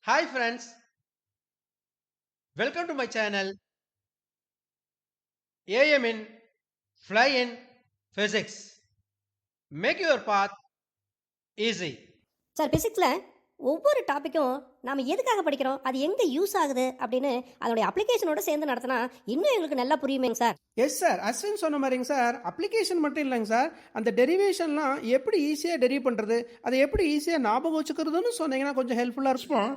Hi friends, welcome to my channel AM in Fly in Physics. Make your path easy. Sir பிசிக்ஸில் ஒவ்வொரு டாப்பிக்கும் நாம் எதுக்காக படிக்கிறோம் அது எங்கே யூஸ் ஆகுது அப்படின்னு அதோடைய அப்ளிகேஷனோட சேர்ந்து நடத்தினா இன்னும் எங்களுக்கு நல்லா புரியுமேங்க சார். எஸ் சார், அஸ்வின் சொன்ன மாதிரிங்க சார். அப்ளிகேஷன் மட்டும் இல்லைங்க சார், அந்த டெரிவேஷன்லாம் எப்படி ஈஸியாக டெரிவ் பண்ணுறது, அதை எப்படி ஈஸியாக ஞாபகம் வச்சுக்கிறதுன்னு சொன்னீங்கன்னா கொஞ்சம் ஹெல்ப்ஃபுல்லாக இருக்கும்.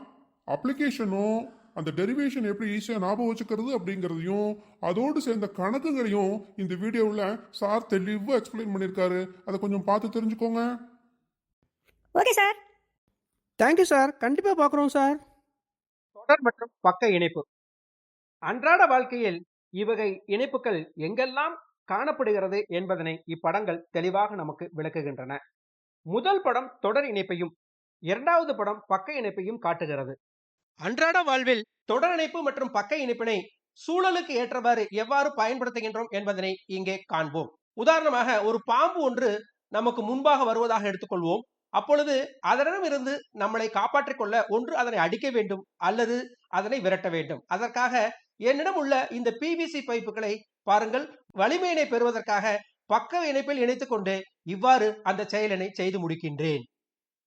அப்ளிகேஷனும் அந்த டெரிவேஷன் எப்படி ஈஸியாக ஞாபகம் வச்சுக்கிறது அப்படிங்கிறதையும் அதோடு சேர்ந்த கணக்குகளையும் இந்த வீடியோவில் சார் தெளிவாக எக்ஸ்பிளைன் பண்ணியிருக்காரு. அதை கொஞ்சம் பார்த்து தெரிஞ்சுக்கோங்க. Okay sir. தேங்க்யூ சார், கண்டிப்பாக பார்க்குறோம் சார். தொடர் மற்றும் பக்க இணைப்பு. அன்றாட வாழ்க்கையில் இவ்வகை இணைப்புகள் எங்கெல்லாம் காணப்படுகிறது என்பதனை இப்படங்கள் தெளிவாக நமக்கு விளக்குகின்றன. முதல் படம் தொடர் இணைப்பையும் இரண்டாவது படம் பக்க இணைப்பையும் காட்டுகிறது. அன்றாட வாழ்வில் தொடர் இணைப்பு மற்றும் பக்க இணைப்பினை சூழலுக்கு ஏற்றவாறு எவ்வாறு பயன்படுத்துகின்றோம் என்பதனை இங்கே காண்போம். உதாரணமாக ஒரு பாம்பு ஒன்று நமக்கு முன்பாக வருவதாக எடுத்துக்கொள்வோம். அப்பொழுது அதனிடமிருந்து நம்மளை காப்பாற்றிக் கொள்ள ஒன்று அதனை அடிக்க வேண்டும் அல்லது அதனை விரட்ட வேண்டும். அதற்காக என்னிடம் உள்ள இந்த பிவிசி பைப்புகளை பாருங்கள், வலிமையினை பெறுவதற்காக பக்க இணைப்பில் இணைத்துக் கொண்டு இவ்வாறு அந்த செயலினை செய்து முடிக்கின்றேன்.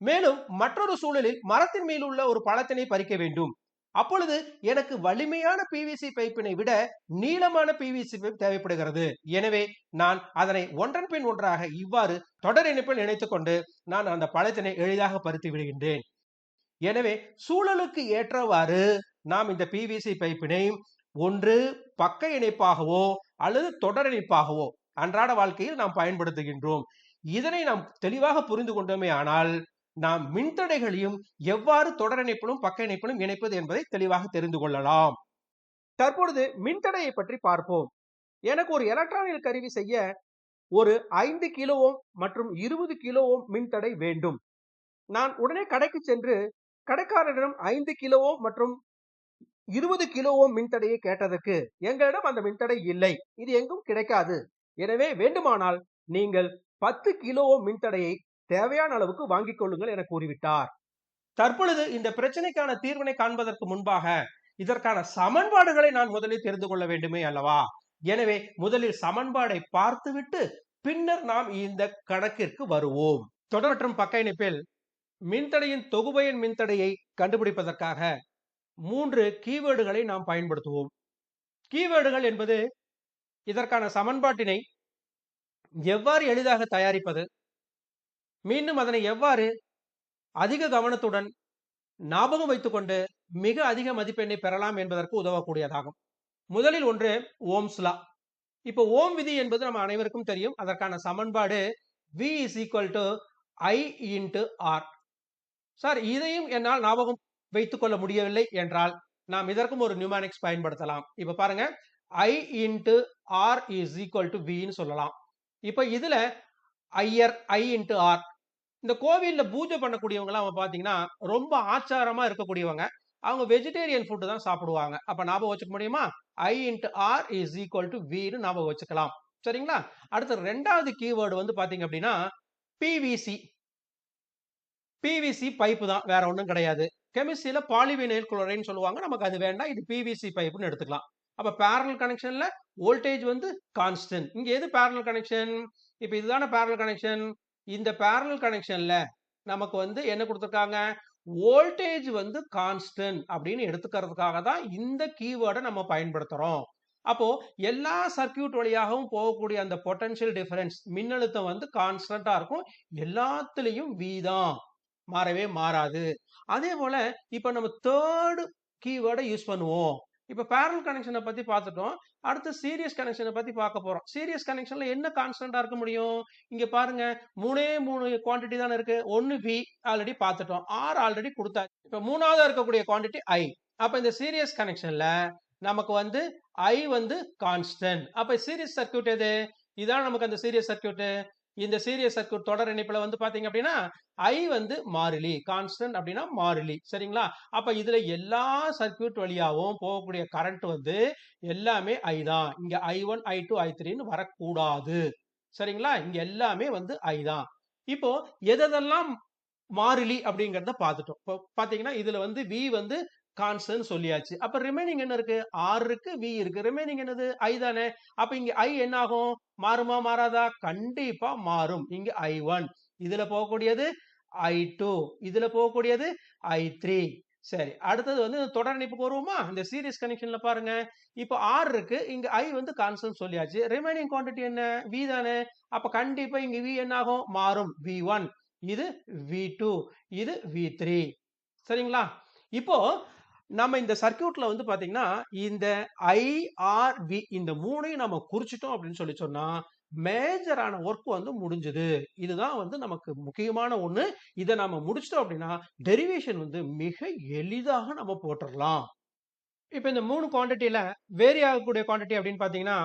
மேலும் மற்றொரு சூழலில் மரத்தின் மேல் உள்ள ஒரு பழத்தினை பறிக்க வேண்டும். அப்பொழுது எனக்கு வலிமையான பிவிசி பைப்பினை விட நீளமான பிவிசி பைப் தேவைப்படுகிறது. எனவே நான் அதனை ஒன்றன் பின் ஒன்றாக இவ்வாறு தொடர் இணைப்பில் இணைத்துக் கொண்டு நான் அந்த பழத்தினை எளிதாக பறித்து விடுகின்றேன். எனவே சூழலுக்கு ஏற்றவாறு நாம் இந்த பிவிசி பைப்பினை ஒன்று பக்க இணைப்பாகவோ அல்லது தொடர் இணைப்பாகவோ அன்றாட வாழ்க்கையில் நாம் பயன்படுத்துகின்றோம். இதனை நாம் தெளிவாக புரிந்து கொண்டோமே ஆனால் நாம் மின்தடைகளையும் எவ்வாறு தொடர் இணைப்பிலும் பக்க இணைப்பிலும் இணைப்பது என்பதை தெளிவாக தெரிந்து கொள்ளலாம். தற்பொழுது மின்தடையை பற்றி பார்ப்போம். எனக்கு ஒரு எலக்ட்ரானிக் கருவி செய்ய ஒரு 5 கிலோ ஓம் மற்றும் 20 கிலோ ஓம் மின்தடை வேண்டும். நான் உடனே கடைக்கு சென்று கடைக்காரரிடம் 5 கிலோ ஓம் மற்றும் 20 கிலோ ஓம் மின்தடையை கேட்டதற்கு எங்களிடம் அந்த மின்தடை இல்லை, இது எங்கும் கிடைக்காது, எனவே வேண்டுமானால் நீங்கள் 10 கிலோ ஓம் மின்தடையை தேவையான அளவுக்கு வாங்கிக் கொள்ளுங்கள் என கூறிவிட்டார். தற்பொழுது இந்த பிரச்சனைக்கான தீர்வினை காண்பதற்கு முன்பாக இதற்கான சமன்பாடுகளை நான் முதலில் தெரிந்து கொள்ள வேண்டுமே அல்லவா? எனவே முதலில் சமன்பாடை பார்த்துவிட்டு பின்னர் நாம் இந்த கணக்கிற்கு வருவோம். தொடர் மற்றும் பக்க இணைப்பில் மின்தடையின் தொகுபயன் மின்தடையை கண்டுபிடிப்பதற்காக 3 கீவேர்டுகளை நாம் பயன்படுத்துவோம். கீவேர்டுகள் என்பது இதற்கான சமன்பாட்டினை எவ்வாறு எளிதாக தயாரிப்பது, மீண்டும் அதனை எவ்வாறு அதிக கவனத்துடன் ஞாபகம் வைத்துக்கொண்டு மிக அதிக மதிப்பெண்ணை பெறலாம் என்பதற்கு உதவக்கூடியதாகும். முதலில் ஒன்று ஓம்ஸ் லா. இப்போ ஓம் விதி என்பது நம்ம அனைவருக்கும் தெரியும். அதற்கான சமன்பாடு V is equal to I into R. Sir, இதையும் என்னால் ஞாபகம் வைத்துக் கொள்ள முடியவில்லை என்றால் நாம் இதற்கும் ஒரு நியூமானிக்ஸ் பயன்படுத்தலாம். இப்ப பாருங்க, I into R is equal to V ன்னு சொல்லலாம். இப்ப இதுல ஐயர் I into R, இந்த கோவில்ல பூஜை பண்ணக்கூடியவங்க எல்லாம் பாத்தீங்கன்னா ரொம்ப ஆச்சாரமா இருக்கக்கூடியவங்க. அவங்க வெஜிடேரியன் ஃபுட் தான் சாப்பிடுவாங்க. அப்ப ஞாபகம் வச்சுக்க முடியுமா? I into R is equal to V ன்னு ஞாபகம் வச்சுக்கலாம். சரிங்களா? அடுத்து ரெண்டாவது கீவேர்டு வந்து பாத்தீங்க அப்படின்னா பிவிசி. பிவிசி பைப்பு தான், வேற ஒண்ணும் கிடையாது. கெமிஸ்ட்ரியில பாலிவினைல் குளோரைன் சொல்லுவாங்க, நமக்கு அது வேண்டாம், இது பிவிசி பைப்புன்னு எடுத்துக்கலாம். அப்ப பேரலல் கனெக்ஷன்ல வோல்டேஜ் வந்து கான்ஸ்டன்ட். இங்க எது பேரலல் கனெக்ஷன்? இப்ப இதுதானே பேரலல் கனெக்ஷன். இந்த பேரலல் கனெக்ஷன்ல நமக்கு வந்து என்ன கொடுத்திருக்காங்க? வோல்டேஜ் வந்து கான்ஸ்டன்ட் அப்படின்னு எடுத்துக்கிறதுக்காக தான் இந்த கீவேர்டை நம்ம பயன்படுத்துறோம். அப்போ எல்லா சர்க்கியூட் வழியாகவும் போகக்கூடிய அந்த பொட்டன்ஷியல் டிஃபரன்ஸ் மின்னழுத்தம் வந்து கான்ஸ்டன்டா இருக்கும். எல்லாத்துலயும் V தான், மாறவே மாறாது. அதே போல இப்ப நம்ம தேர்ட் கீவேர்டை யூஸ் பண்ணுவோம். இப்ப பேரலல் கனெக்ஷனை பத்தி பார்த்துட்டோம். அடுத்து சீரியஸ் கனெக்ஷனை பத்தி பார்க்க போறோம். சீரியஸ் கனெக்ஷன்ல என்ன கான்ஸ்டன்டா இருக்க முடியும்? இங்க பாருங்க, 3 குவாண்டிட்டி தானே இருக்கு. ஒன்னு V ஆல்ரெடி பார்த்துட்டோம், R ஆல்ரெடி கொடுத்தாச்சு. இப்ப மூணாவதா இருக்கக்கூடிய குவாண்டிட்டி I. அப்ப இந்த சீரியஸ் கனெக்ஷன்ல நமக்கு வந்து I வந்து கான்ஸ்டன்ட். அப்ப சீரியஸ் சர்க்கியூட் எது? இதான் நமக்கு அந்த சீரியஸ் சர்க்கியூட். இந்த சீரியஸ் சர்க்கியூட் தொடர் இணைப்புல வந்து பாத்தீங்க அப்படின்னா I வந்து மாறிலி, கான்ஸ்டன்ட் அப்படின்னா மாறிலி. சரிங்களா? அப்ப இதுல எல்லா சர்க்கியூட் வழியாவும் போகக்கூடிய கரண்ட் வந்து எல்லாமே I தான். இங்க I1 I2 I3ன்னு வரக்கூடாது. சரிங்களா? இங்க எல்லாமே வந்து I தான். இப்போ எதெல்லாம் மாறிலி அப்படிங்கிறத பார்த்துட்டோம். இப்போ பாத்தீங்கன்னா இதுல வந்து v வந்து கான்ஸ்டன்ட் சொல்லியாச்சு. அப்ப ரிமைனிங் என்ன இருக்கு? r இருக்கு, v இருக்கு. ரிமைனிங் என்னது? i தானே. அப்ப இங்க i என்ன ஆகும்? மாறுமா மாறாதா? கண்டிப்பா மாறும். இங்க i1, இதுல போகக்கூடியது i2, இதுல போகக்கூடியது i3. சரி, அடுத்தது வந்து தொடர் இணைப்புக்கு வருவோமா? இந்த சீரிஸ் கனெக்ஷன்ல பாருங்க. இப்போ r இருக்கு, இங்க i வந்து கான்ஸ்டன்ட் சொல்லியாச்சு. ரிமைனிங் குவாண்டிட்டி என்ன? v தானே. அப்ப கண்டிப்பா இங்க v என்ன ஆகும்? மாறும். v1, இது v2, இது v3. சரிங்களா? இப்போ நம்ம இந்த சர்க்யூட்ல வந்து பாத்தீங்கன்னா இந்த IRV இந்த மூணையும் நம்ம குறிச்சிட்டோம் அப்படின்னு சொன்னா மேஜரான ஒர்க் வந்து முடிஞ்சது. இதுதான் வந்து நமக்கு முக்கியமான ஒண்ணு. இதை நாம முடிச்சிட்டோம் அப்படின்னா டெரிவேஷன் வந்து மிக எளிதாக நம்ம போட்டுடலாம். இப்ப இந்த மூணு குவாண்டிட்டியில வேரி ஆகக்கூடிய குவாண்டிட்டி அப்படின்னு பாத்தீங்கன்னா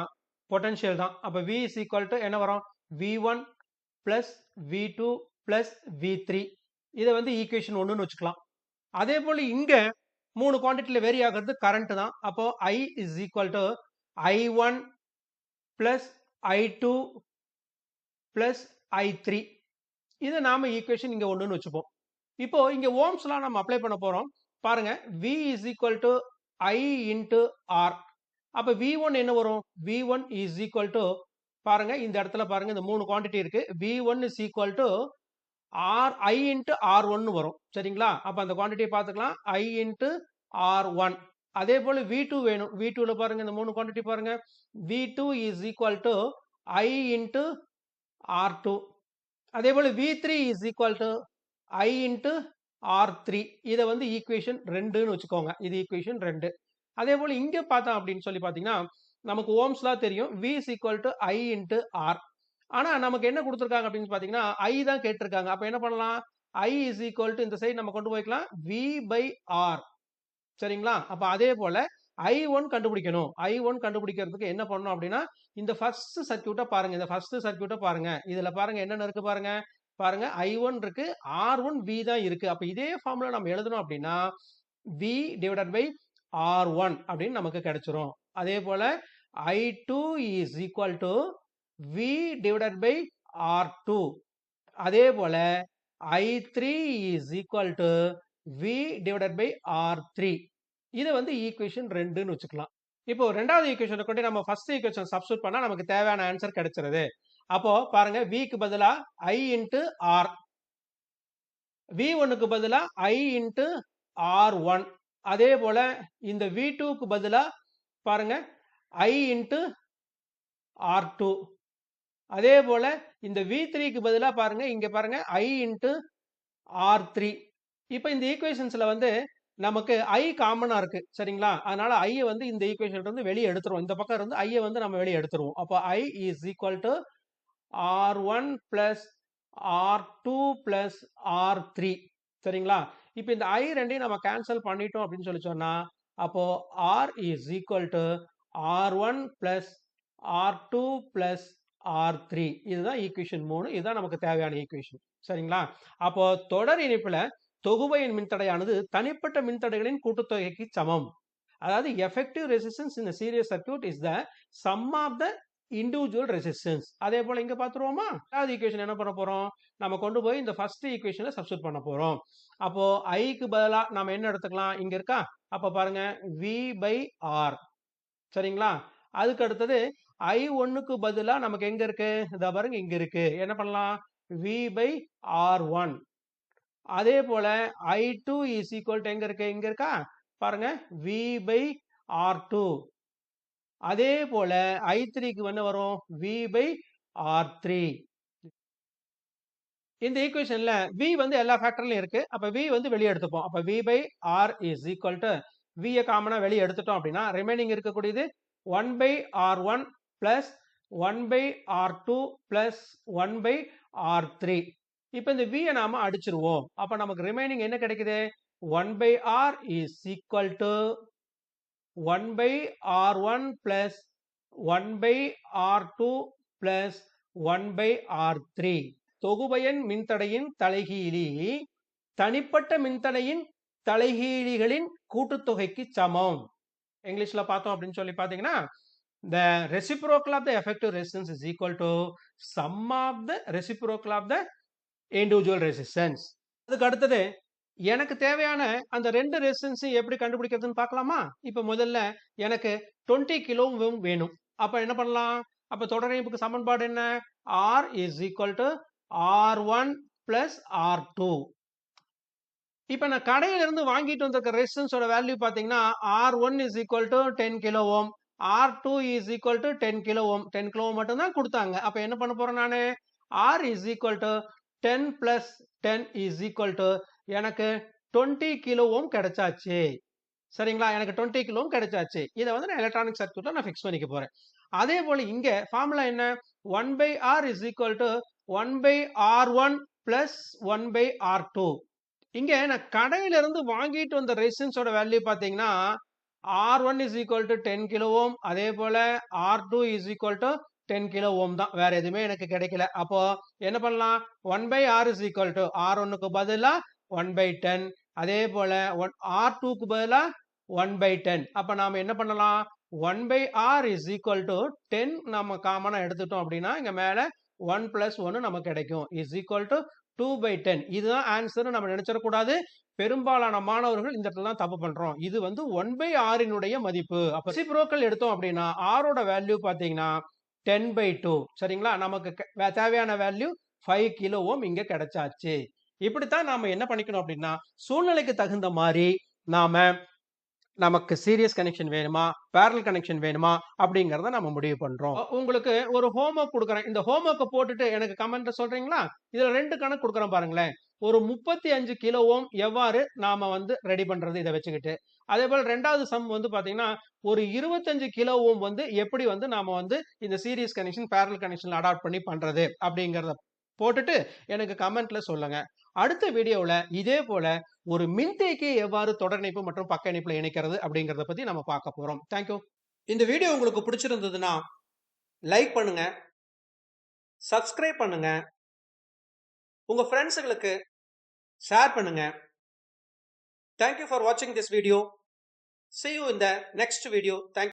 பொட்டன்ஷியல் தான். அப்ப V is equal to என்ன வரும்? V1 plus V2 plus V3. இதை வந்து ஈக்குவேஷன் 1ன்னு வச்சுக்கலாம். அதே போல இங்க மூணு குவாண்டிட்டியில வேரி ஆகிறது கரண்ட் தான். அப்போ I is equal to I1 plus I2 plus I3. இதை நாம ஈக்குவேஷன் இங்க 1ன்னு வச்சுப்போம். இப்போ இங்க ஓம்ஸ் லா நம்ம அப்ளை பண்ண போறோம். பாருங்க, V is equal to I into R. அப்ப V1 என்ன வரும்? V1 is equal to, பாருங்க இந்த இடத்துல பாருங்க இந்த மூணு குவாண்டிட்டி இருக்கு. V1 is equal to I into R1 வரும். சரிங்களா? அப்ப அந்த குவாண்டிட்டியை பார்த்துக்கலாம். I into R1. அதே போல V2 வேணும். V2 ல பாருங்க இந்த மூணு குவாண்டிட்டி பாருங்க. V2 is equal to I into R2. அதே போல V3 is equal to I into R3. இதை வந்து ஈக்குவேஷன் 2ன்னு வச்சுக்கோங்க. இது ஈக்குவேஷன் 2. அதே போல இங்க பார்த்தோம் அப்படின்னு சொல்லி பாத்தீங்கன்னா நமக்கு ஓம்ஸ் லா தெரியும். V is equal to I into R. ஆனா நமக்கு என்ன கொடுத்திருக்காங்க அப்படின்னு பாத்தீங்கன்னா I தான் கேட்டிருக்காங்க. அப்ப என்ன பண்ணலாம்? I is equal to இந்த சைடு நம்ம கொண்டு போய்க்கலாம் V by R. சரிங்களா? அப்ப அதே போல I1 கண்டுபிடிக்கணும். I1 கண்டுபிடிக்கிறதுக்கு என்ன பண்ணணும் அப்படின்னா இந்த ஃபர்ஸ்ட் சர்க்யூட்டை பாருங்க. இந்த ஃபர்ஸ்ட் சர்க்யூட்டை பாருங்க. இதுல பாருங்க என்னென்ன இருக்கு பாருங்க. பாருங்க I1 இருக்கு, R1 V தான் இருக்கு. அப்ப இதே ஃபார்முலா நம்ம எழுதணும் அப்படின்னா V divided by R1 அப்படின்னு நமக்கு கிடைச்சிரும். அதே போல I2 is equal to V divided by R2. அதே போல I3 is equal to V divided by R3. இதை வந்து ஈக்குவேஷன் 2ன்னு வச்சுக்கலாம். இப்போ ரெண்டாவது ஈக்குவேஷனை கொண்டு நம்ம ஃபர்ஸ்ட் ஈக்குவேஷன் சப்ஸ்டிட்யூட் பண்ணா நமக்கு தேவையான ஆன்சர் கிடைச்சிருது. அப்போ பாருங்க, V க்கு பதிலா I into R, V1 க்கு பதிலா I into R1. அதே போல இந்த V2 க்கு பதிலா பாருங்க I into R2. அதே போல இந்த V3 க்கு பதிலா பாருங்க இங்க பாருங்க I into R3. இப்போ இந்த ஈக்குவேஷன்ஸ்ல வந்து நமக்கு I காமனா இருக்கு. சரிங்களா? அதனால I வந்து இந்த ஈக்குவேஷன்ல இருந்து வெளியே எடுத்துருவோம். இந்த பக்கம் இருந்து I வந்து நம்ம வெளியே எடுத்துருவோம். அப்போ I is equal to R1 plus R2 plus R3. சரிங்களா? இப்போ இந்த I ரெண்டையும் நம்ம கேன்சல் பண்ணிட்டோம் அப்படின்னு சொல்லி சொன்னா அப்போ R is equal to R1 plus R2 plus R3. இதுதான் ஈக்குவேஷன் 3. இதுதான் நமக்கு தேவையான ஈக்குவேஷன். சரிங்களா? அப்போ தொடர் இணைப்புல தொகுபயன் மின்தடையானது தனிப்பட்ட மின்தடைகளின் கூட்டுத்தொகைக்கு சமம். அதாவது effective resistance in series circuit is the sum of the individual resistance. அதே போல இங்க பாத்துருவோமா? ரெண்டாவது ஈக்குவேஷன் என்ன பண்ண போறோம்? நம்ம கொண்டு போய் இந்த ஃபர்ஸ்ட் ஈக்குவேஷன்ல சப்ஸ்டிட்யூட் பண்ண போறோம். அப்போ ஐக்கு பதிலா நம்ம என்ன எடுத்துக்கலாம்? இங்க இருக்கா? அப்ப பாருங்க V by R. சரிங்களா? அதுக்கு அடுத்தது I1க்கு பதிலா நமக்கு எங்க இருக்கு? இத பாருங்க இங்க இருக்கு. என்ன பண்ணலாம்? V by R1. அதே போல I2 is equal to எங்க இருக்கு? இங்க இருக்கா? பாருங்க V by R2. அதே போல I3க்கு என்ன வரும்? V by R3. இந்த ஈக்குவேஷன்ல V வந்து எல்லா ஃபேக்டர்லயும் இருக்கு. அப்ப V வந்து வெளியே எடுத்துப்போம். அப்ப V by R is equal to V காமனா வெளியே எடுத்துட்டோம் அப்படின்னா ரிமைனிங் இருக்கக்கூடியது 1 by R1 plus 1 by R2 plus 1 by R3. இப்ப இந்த V நாம அடிச்சிருவோம். அப்ப நமக்கு ரிமைனிங் என்ன கிடைக்குது? 1 by R is equal to 1 by R1 plus 1 by R2 plus 1 by R3. தொகுபயன் மின்தடையின் தலைகீழி தனிப்பட்ட மின்தடையின் தலைகீழிகளின் கூட்டுத்தொகைக்கு சமம். இங்கிலீஷ்ல பார்த்தோம் அப்படின்னு சொல்லி பாத்தீங்கன்னா the reciprocal of the effective resistance is equal to sum of the reciprocal of the individual resistance. அதுக்கு அடுத்தது எனக்கு தேவையான அந்த 2 ரெசிஸ்டன்ஸையும் எப்படி கண்டுபிடிக்கிறதுன்னு பார்க்கலாமா? இப்ப முதல்ல எனக்கு 20 கிலோ ஓம் வேணும். அப்ப என்ன பண்ணலாம்? அப்ப தொடர் இணைப்புக்கு சமன்பாடு என்ன? R is equal to R1 plus R2. இப்ப நான் கடையில இருந்து வாங்கிட்டு வந்திருக்க ரெசிஸ்டன்ஸோட வேல்யூ பாத்தீங்கன்னா R1 is equal to 10 kilo ohm, R2 is equal to 10 kilo ohm. 10 kilo ohm மட்டும் தான் கொடுத்தாங்க. அப்ப என்ன பண்ண போறேன் நானு? R is equal to 10 plus 10 is equal to எனக்கு 20 கிலோ ஓம் கிடைச்சாச்சு. சரிங்களா? எனக்கு 20 கிலோ ஓம் கிடைச்சாச்சு. இதை வந்து நான் எலக்ட்ரானிக் சர்க்யூட்ல நான் ஃபிக்ஸ் பண்ணிக்க போறேன். அதே போல இங்க ஃபார்முலா என்ன? 1 by R is equal to 1 by R1 plus 1 by R2. இங்க நான் கடையில இருந்து வாங்கிட்டு வந்த ரெசிஸ்டன்ஸோட வேல்யூ பாத்தீங்கன்னா R1 is equal to 10 kilo ohm, அதே போல R2 is equal to 10 kilo ohm தான். வேற எதுவுமே எனக்கு கிடைக்கல. அப்போ என்ன பண்ணலாம்? 1 by R is equal to R1க்கு பதிலா 1 by 10, அதே போல R2க்கு பதிலா 1 by 10. அப்ப நாம என்ன பண்ணலாம்? 1 by R is equal to 10 நம்ம காமனா எடுத்துட்டோம் அப்படின்னா இங்க மேல 1 plus 1 நமக்கு கிடைக்கும். is equal to 2 by 10. இதுதான் ஆன்சர் நம்ம நினைச்சிடக்கூடாது. பெரும்பாலான மாணவர்கள் இந்த இடத்துல தான் தப்பு பண்றோம். இது வந்து 1 by R இனுடைய மதிப்பு. அப்ப ரெசிப்ரோக்கல் எடுத்தோம் அப்படின்னா R ஓட வேல்யூ பாத்தீங்கன்னா 10 by 2. சரிங்களா? நமக்கு தேவையான வேல்யூ 5 கிலோ ஓம் இங்க கிடைச்சாச்சு. இப்படித்தான் நாம என்ன பண்ணிக்கணும் அப்படின்னா சூழ்நிலைக்கு தகுந்த மாதிரி நாம நமக்கு சீரியஸ் கனெக்ஷன் வேணுமா, பேரல் கனெக்ஷன் வேணுமா அப்படிங்கறத நம்ம முடிவு பண்றோம். உங்களுக்கு ஒரு ஹோம்வொர்க் கொடுக்குறேன். இந்த ஹோம்வொர்க்கை போட்டுட்டு எனக்கு கமெண்ட்ல சொல்றீங்களா? இதுல 2 கணக்கு கொடுக்குறேன் பாருங்களேன். ஒரு 35 கிலோ ஓம் எவ்வாறு நாம வந்து ரெடி பண்றது இதை வச்சுக்கிட்டு, அதே போல 2வது சம் வந்து பாத்தீங்கன்னா ஒரு 25 கிலோ ஓம் வந்து எப்படி வந்து நாம வந்து இந்த சீரியஸ் கனெக்ஷன் பேரல் கனெக்ஷன்ல அடாப்ட் பண்ணி பண்றது அப்படிங்கறத போட்டுட்டு எனக்கு கமெண்ட்ல சொல்லுங்க. அடுத்த வீடியோல இதே போல ஒரு மின்தேக்கியை எவ்வாறு தொடர் இணைப்பு மற்றும் பக்க இணைப்புல இணைக்கிறது அப்படிங்கறத பத்தி நம்ம பார்க்க போறோம். தேங்க்யூ. இந்த வீடியோ உங்களுக்கு பிடிச்சிருந்ததுன்னா லைக் பண்ணுங்க, சப்ஸ்கிரைப் பண்ணுங்க, உங்க ஃப்ரெண்ட்ஸுகளுக்கு ஷேர் பண்ணுங்க. Thank you for watching this video. See you in the next video. Thank you.